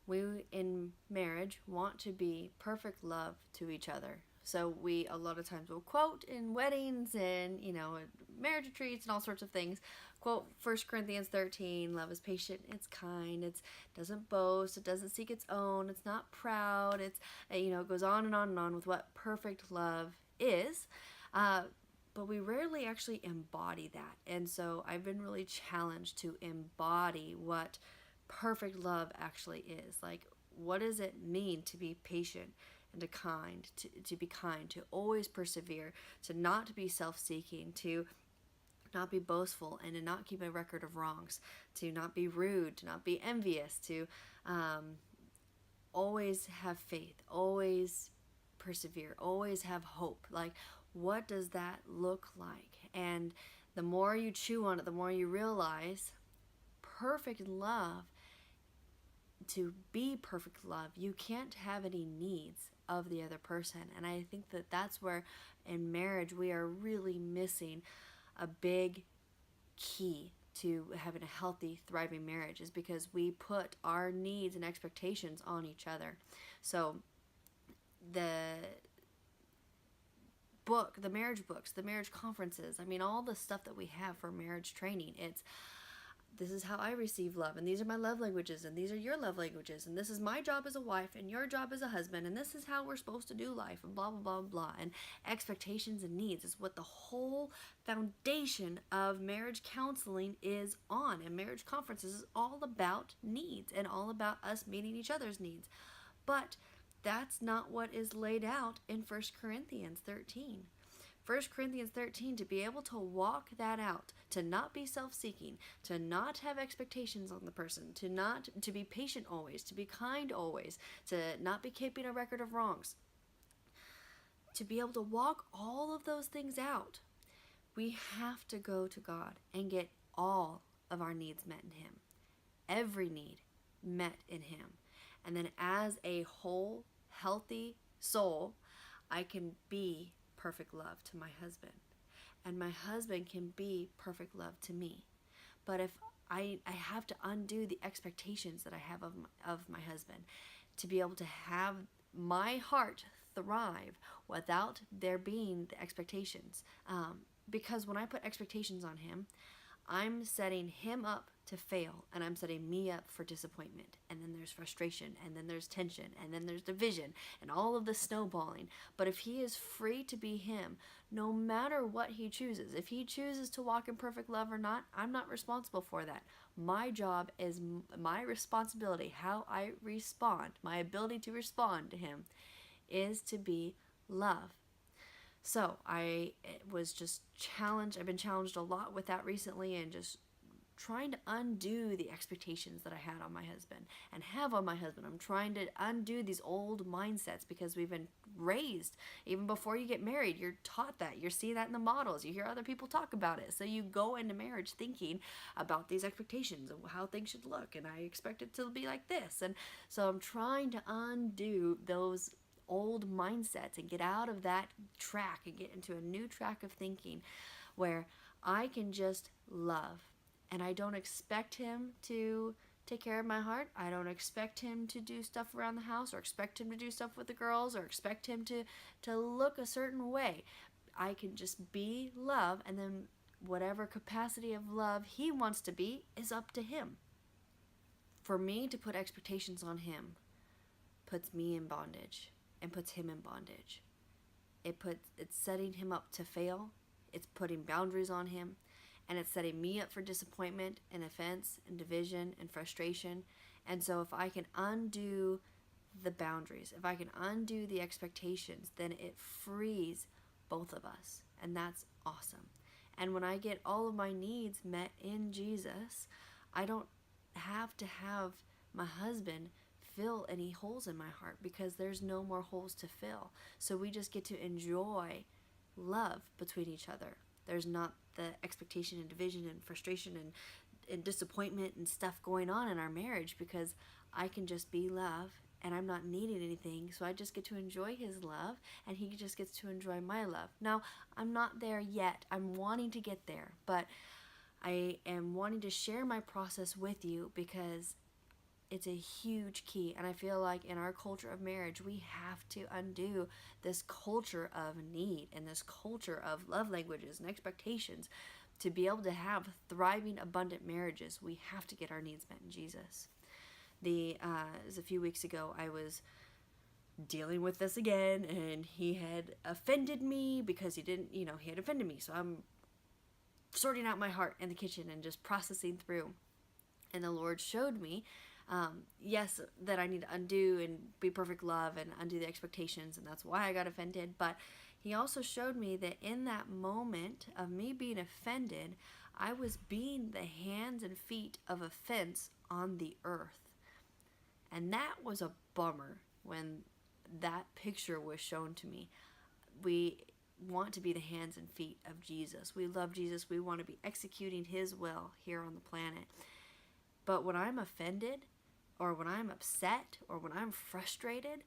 We in marriage want to be perfect love to each other. So we a lot of times will quote in weddings and marriage retreats and all sorts of things. Quote 1 Corinthians 13, love is patient, it's kind, it doesn't boast, it doesn't seek its own, it's not proud, it goes on and on and on with what perfect love is. But we rarely actually embody that. And so I've been really challenged to embody what perfect love actually is. Like, what does it mean to be patient and to be kind, to always persevere, to not be self-seeking, to not be boastful, and to not keep a record of wrongs, to not be rude, to not be envious, to always have faith, always persevere, always have hope. Like, what does that look like? And the more you chew on it, the more you realize perfect love, to be perfect love, you can't have any needs of the other person. And I think that that's where in marriage we are really missing a big key to having a healthy, thriving marriage, is because we put our needs and expectations on each other. So the the marriage books, the marriage conferences, I mean, all the stuff that we have for marriage training, it's this is how I receive love, and these are my love languages, and these are your love languages, and this is my job as a wife, and your job as a husband, and this is how we're supposed to do life, and blah, blah, blah, blah. And expectations and needs is what the whole foundation of marriage counseling is on. And marriage conferences is all about needs and all about us meeting each other's needs. But that's not what is laid out in 1 Corinthians 13. 1 Corinthians 13, to be able to walk that out, to not be self-seeking, to not have expectations on the person, to be patient always, to be kind always, to not be keeping a record of wrongs. To be able to walk all of those things out, we have to go to God and get all of our needs met in Him. Every need met in Him. And then as a whole, healthy soul, I can be perfect love to my husband, and my husband can be perfect love to me. But if I have to undo the expectations that I have of my husband to be able to have my heart thrive without there being the expectations. Because when I put expectations on him, I'm setting him up to fail, and I'm setting me up for disappointment. And then there's frustration, and then there's tension, and then there's division, and all of the snowballing. But if he is free to be him, no matter what he chooses, if he chooses to walk in perfect love or not, I'm not responsible for that. My job is my responsibility. How I respond, my ability to respond to him, is to be love. So I was just challenged. I've been challenged a lot with that recently, and just trying to undo the expectations that I had on my husband and have on my husband. I'm trying to undo these old mindsets, because we've been raised, even before you get married, you're taught that. You see that in the models. You hear other people talk about it. So you go into marriage thinking about these expectations of how things should look, and I expect it to be like this. And so I'm trying to undo those old mindsets and get out of that track and get into a new track of thinking where I can just love. And I don't expect him to take care of my heart. I don't expect him to do stuff around the house, or expect him to do stuff with the girls, or expect him to look a certain way. I can just be love, and then whatever capacity of love he wants to be is up to him. For me to put expectations on him puts me in bondage and puts him in bondage. It's setting him up to fail. It's putting boundaries on him, and it's setting me up for disappointment and offense and division and frustration. And so if I can undo the boundaries, if I can undo the expectations, then it frees both of us, and that's awesome. And when I get all of my needs met in Jesus, I don't have to have my husband fill any holes in my heart, because there's no more holes to fill. So we just get to enjoy love between each other. There's not the expectation and division and frustration and disappointment and stuff going on in our marriage, because I can just be love, and I'm not needing anything. So I just get to enjoy his love, and he just gets to enjoy my love. Now, I'm not there yet. I'm wanting to get there, but I am wanting to share my process with you, because It's a huge key. And I feel like in our culture of marriage, we have to undo this culture of need and this culture of love languages and expectations. To be able to have thriving, abundant marriages, we have to get our needs met in Jesus. It was a few weeks ago, I was dealing with this again, and he had offended me because he had offended me. So I'm sorting out my heart in the kitchen and just processing through. And the Lord showed me, yes, that I need to undo and be perfect love and undo the expectations, and that's why I got offended. But He also showed me that in that moment of me being offended, I was being the hands and feet of offense on the earth. And that was a bummer when that picture was shown to me. We want to be the hands and feet of Jesus. We love Jesus. We want to be executing His will here on the planet. But when I'm offended, or when I'm upset, or when I'm frustrated,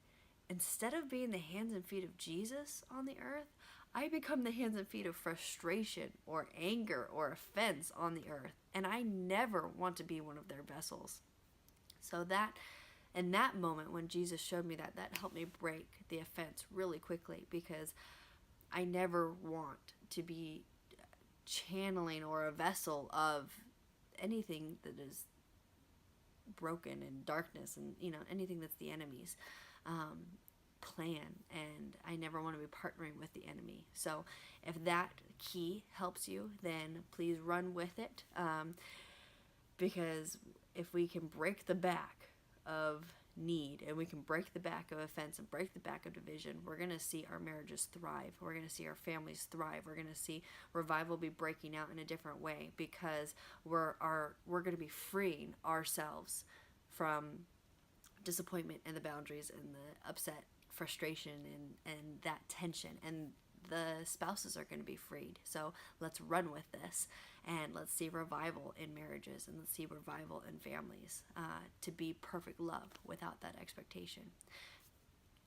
instead of being the hands and feet of Jesus on the earth, I become the hands and feet of frustration or anger or offense on the earth. And I never want to be one of their vessels. So that, in that moment when Jesus showed me that, that helped me break the offense really quickly, because I never want to be channeling or a vessel of anything that is broken and darkness, and anything that's the enemy's plan. And I never want to be partnering with the enemy. So if that key helps you, then please run with it, because if we can break the back of need, and we can break the back of offense and break the back of division, we're going to see our marriages thrive. We're going to see our families thrive. We're going to see revival be breaking out in a different way, because we're going to be freeing ourselves from disappointment and the boundaries and the upset, frustration, and that tension. And the spouses are going to be freed. So let's run with this, and let's see revival in marriages, and let's see revival in families, to be perfect love without that expectation.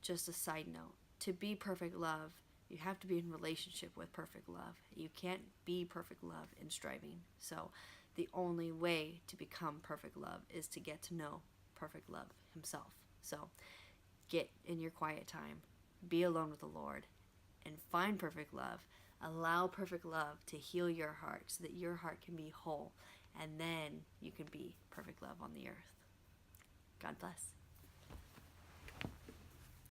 Just a side note, to be perfect love, you have to be in relationship with perfect love. You can't be perfect love in striving. So the only way to become perfect love is to get to know perfect love Himself. So get in your quiet time, be alone with the Lord, and find perfect love. Allow perfect love to heal your heart so that your heart can be whole, and then you can be perfect love on the earth. God bless.